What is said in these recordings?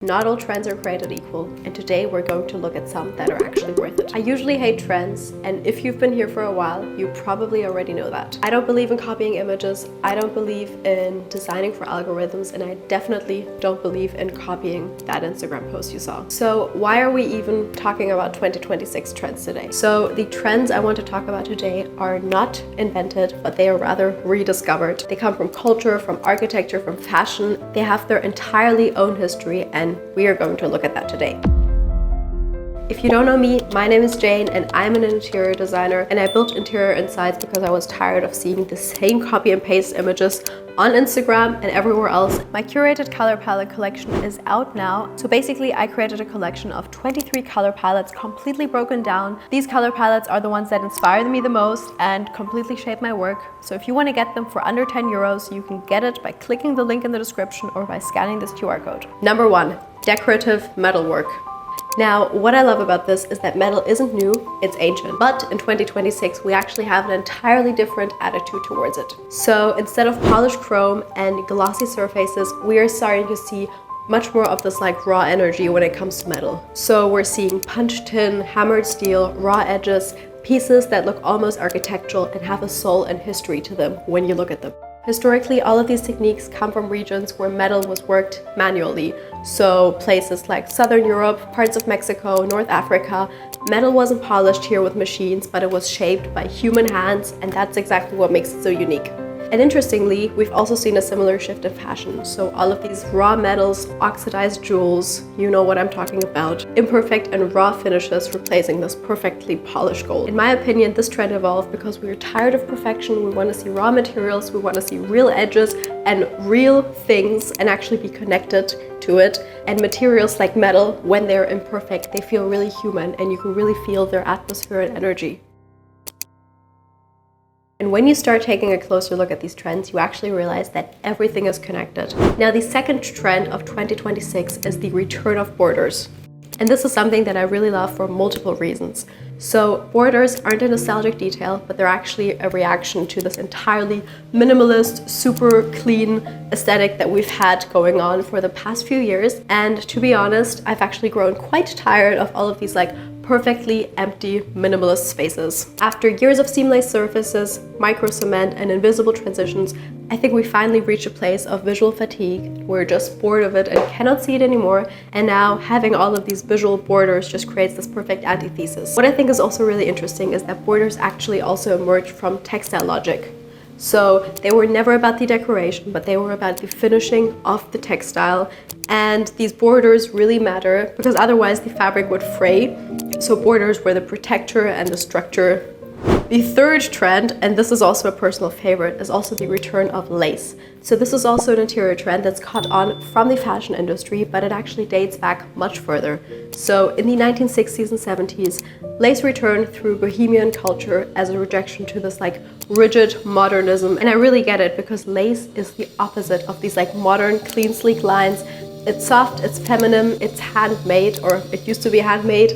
Not all trends are created equal, and today we're going to look at some that are actually worth it. I usually hate trends, and if you've been here for a while, you probably already know that. I don't believe in copying images, I don't believe in designing for algorithms, and I definitely don't believe in copying that Instagram post you saw. So why are we even talking about 2026 trends today? So the trends I want to talk about today are not invented, but they are rather rediscovered. They come from culture, from architecture, from fashion. They have their entirely own history, and we are going to look at that today. If you don't know me, my name is Jane and I'm an interior designer, and I built interior insights because I was tired of seeing the same copy and paste images on Instagram and everywhere else. My curated color palette collection is out now. So basically I created a collection of 23 color palettes completely broken down. These color palettes are the ones that inspired me the most and completely shaped my work. So if you want to get them for under 10 euros, you can get it by clicking the link in the description or by scanning this QR code. Number 1, decorative metalwork. Now, what I love about this is that metal isn't new, it's ancient. But in 2026, we actually have an entirely different attitude towards it. So instead of polished chrome and glossy surfaces, we are starting to see much more of this like raw energy when it comes to metal. So we're seeing punched tin, hammered steel, raw edges, pieces that look almost architectural and have a soul and history to them when you look at them. Historically, all of these techniques come from regions where metal was worked manually. So places like Southern Europe, parts of Mexico, North Africa. Metal wasn't polished here with machines, but it was shaped by human hands, and that's exactly what makes it so unique. And interestingly, we've also seen a similar shift in fashion. So all of these raw metals, oxidized jewels, you know what I'm talking about, imperfect and raw finishes replacing this perfectly polished gold. In my opinion, this trend evolved because we were tired of perfection. We want to see raw materials, we want to see real edges and real things and actually be connected to it. And materials like metal, when they're imperfect, they feel really human and you can really feel their atmosphere and energy. And when you start taking a closer look at these trends, you actually realize that everything is connected. Now, the second trend of 2026 is the return of borders. And this is something that I really love for multiple reasons. So borders aren't a nostalgic detail, but they're actually a reaction to this entirely minimalist, super clean aesthetic that we've had going on for the past few years. And to be honest, I've actually grown quite tired of all of these like perfectly empty minimalist spaces. After years of seamless surfaces, micro cement, and invisible transitions, I think we finally reached a place of visual fatigue. We're just bored of it and cannot see it anymore. And now having all of these visual borders just creates this perfect antithesis. What I think is also really interesting is that borders actually also emerged from textile logic. So they were never about the decoration, but they were about the finishing of the textile. And these borders really matter because otherwise the fabric would fray. So borders were the protector and the structure. The third trend, and this is also a personal favorite, is also the return of lace. So this is also an interior trend that's caught on from the fashion industry, but it actually dates back much further. So in the 1960s and 70s, lace returned through bohemian culture as a rejection to this like rigid modernism. And I really get it because lace is the opposite of these like modern, clean, sleek lines. It's soft, it's feminine, it's handmade, or it used to be handmade.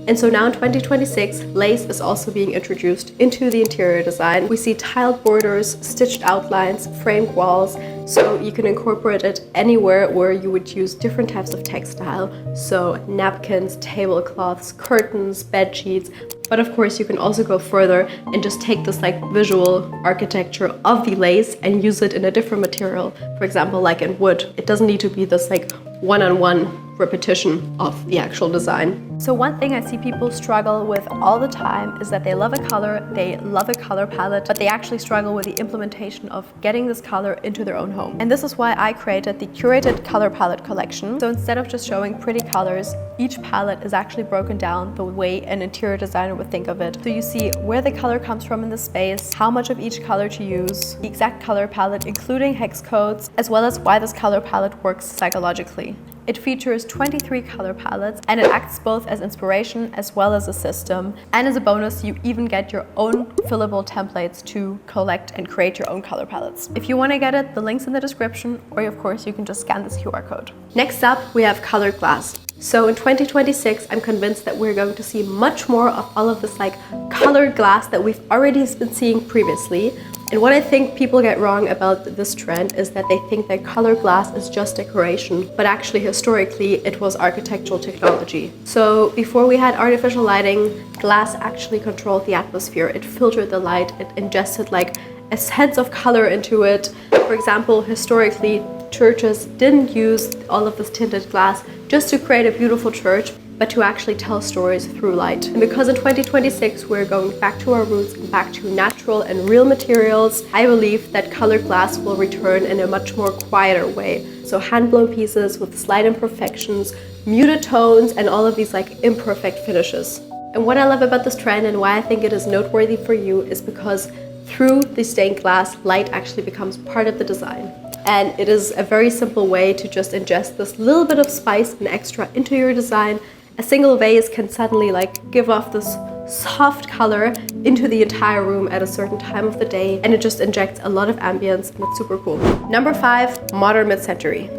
And so now in 2026, lace is also being introduced into the interior design. We see tiled borders, stitched outlines, framed walls, so you can incorporate it anywhere where you would use different types of textile. So napkins, tablecloths, curtains, bed sheets. But of course, you can also go further and just take this like visual architecture of the lace and use it in a different material. For example, like in wood. It doesn't need to be this like one-on-one repetition of the actual design. So one thing I see people struggle with all the time is that they love a color, they love a color palette, but they actually struggle with the implementation of getting this color into their own home. And this is why I created the Curated Color Palette collection. So instead of just showing pretty colors, each palette is actually broken down the way an interior designer would think of it. So you see where the color comes from in the space, how much of each color to use, the exact color palette, including hex codes, as well as why this color palette works psychologically. It features 23 color palettes and it acts both as inspiration as well as a system. And as a bonus, you even get your own fillable templates to collect and create your own color palettes. If you want to get it, the link's in the description, or of course you can just scan this QR code. Next up, we have colored glass. So in 2026, I'm convinced that we're going to see much more of all of this like colored glass that we've already been seeing previously. And what I think people get wrong about this trend is that they think that colored glass is just decoration, but actually historically it was architectural technology. So before we had artificial lighting, glass actually controlled the atmosphere. It filtered the light, it ingested like a sense of color into it. For example, historically, churches didn't use all of this tinted glass just to create a beautiful church, but to actually tell stories through light. And because in 2026 we're going back to our roots and back to natural and real materials, I believe that colored glass will return in a much more quieter way. So hand-blown pieces with slight imperfections, muted tones, and all of these like imperfect finishes. And what I love about this trend and why I think it is noteworthy for you is because through the stained glass, light actually becomes part of the design. And it is a very simple way to just ingest this little bit of spice and extra into your design. A single vase can suddenly like give off this soft color into the entire room at a certain time of the day, and it just injects a lot of ambience, and it's super cool. Number 5, modern mid-century.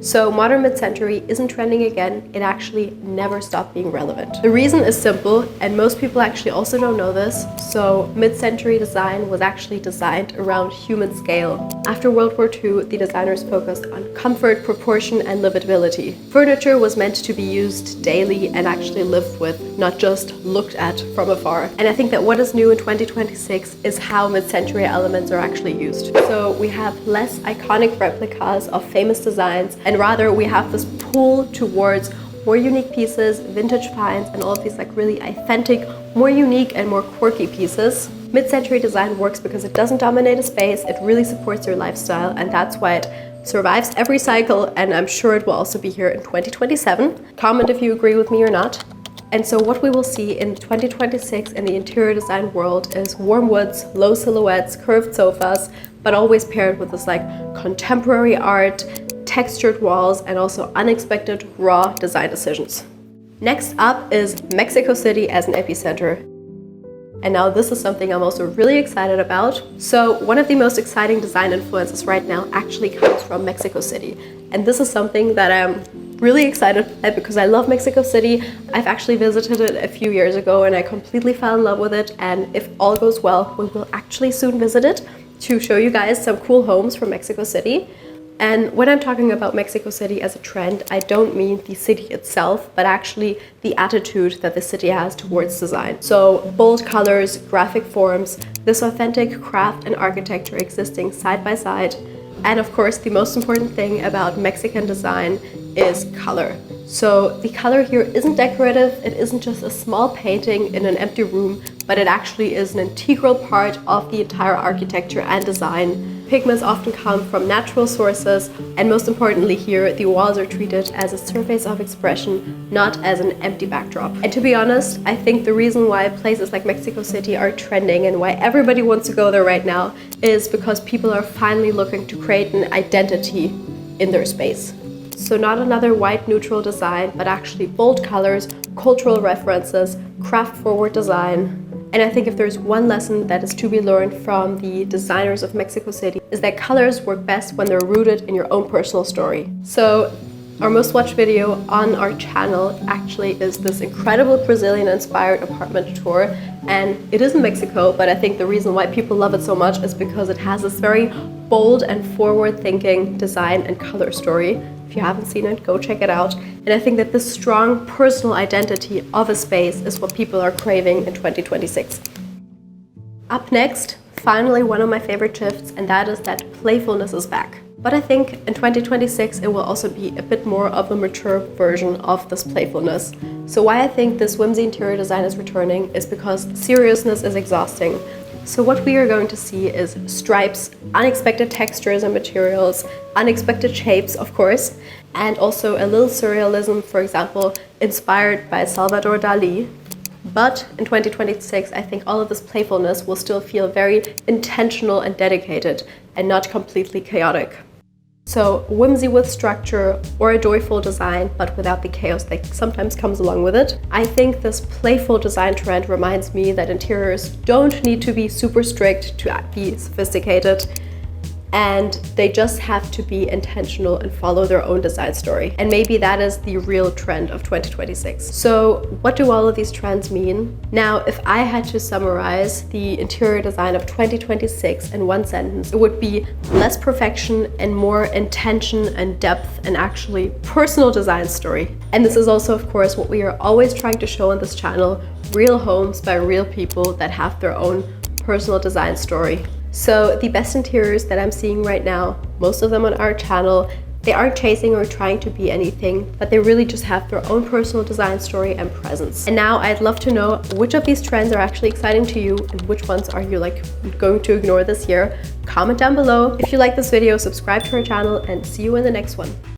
So modern mid-century isn't trending again, it actually never stopped being relevant. The reason is simple, and most people actually also don't know this. So mid-century design was actually designed around human scale. After World War II, the designers focused on comfort, proportion, and livability. Furniture was meant to be used daily and actually lived with, not just looked at from afar. And I think that what is new in 2026 is how mid-century elements are actually used. So we have less iconic replicas of famous designs, and rather we have this pull towards more unique pieces, vintage finds, and all of these like really authentic, more unique and more quirky pieces. Mid-century design works because it doesn't dominate a space, it really supports your lifestyle, and that's why it survives every cycle, and I'm sure it will also be here in 2027. Comment if you agree with me or not. And so what we will see in 2026 in the interior design world is warm woods, low silhouettes, curved sofas, but always paired with this like contemporary art, textured walls, and also unexpected raw design decisions. Next up is Mexico City as an epicenter. And now this is something I'm also really excited about. So one of the most exciting design influences right now actually comes from Mexico City. And this is something that I'm really excited about because I love Mexico City. I've actually visited it a few years ago and I completely fell in love with it. And if all goes well, we will actually soon visit it to show you guys some cool homes from Mexico City. And when I'm talking about Mexico City as a trend, I don't mean the city itself, but actually the attitude that the city has towards design. So bold colors, graphic forms, this authentic craft and architecture existing side by side. And of course, the most important thing about Mexican design is color. So the color here isn't decorative, it isn't just a small painting in an empty room, but it actually is an integral part of the entire architecture and design. Pigments often come from natural sources, and most importantly here, the walls are treated as a surface of expression, not as an empty backdrop. And to be honest, I think the reason why places like Mexico City are trending and why everybody wants to go there right now is because people are finally looking to create an identity in their space. So not another white neutral design, but actually bold colors, cultural references, craft-forward design. And I think if there's one lesson that is to be learned from the designers of Mexico City is that colors work best when they're rooted in your own personal story. So our most watched video on our channel actually is this incredible Brazilian-inspired apartment tour. And it is in Mexico, but I think the reason why people love it so much is because it has this very bold and forward-thinking design and color story. If you haven't seen it, go check it out. And I think that this strong personal identity of a space is what people are craving in 2026. Up next, finally one of my favorite shifts, and that is that playfulness is back. But I think in 2026 it will also be a bit more of a mature version of this playfulness. So why I think this whimsy interior design is returning is because seriousness is exhausting. So what we are going to see is stripes, unexpected textures and materials, unexpected shapes, of course, and also a little surrealism, for example, inspired by Salvador Dali. But in 2026, I think all of this playfulness will still feel very intentional and dedicated and not completely chaotic. So whimsy with structure or a joyful design, but without the chaos that sometimes comes along with it. I think this playful design trend reminds me that interiors don't need to be super strict to be sophisticated. and they just have to be intentional and follow their own design story. And maybe that is the real trend of 2026. So what do all of these trends mean? Now, if I had to summarize the interior design of 2026 in one sentence, it would be less perfection and more intention and depth and actually personal design story. And this is also, of course, what we are always trying to show on this channel, real homes by real people that have their own personal design story. So the best interiors that I'm seeing right now, most of them on our channel, they aren't chasing or trying to be anything, but they really just have their own personal design story and presence. And now I'd love to know which of these trends are actually exciting to you and which ones are you like going to ignore this year. Comment down below. If you like this video, subscribe to our channel and see you in the next one.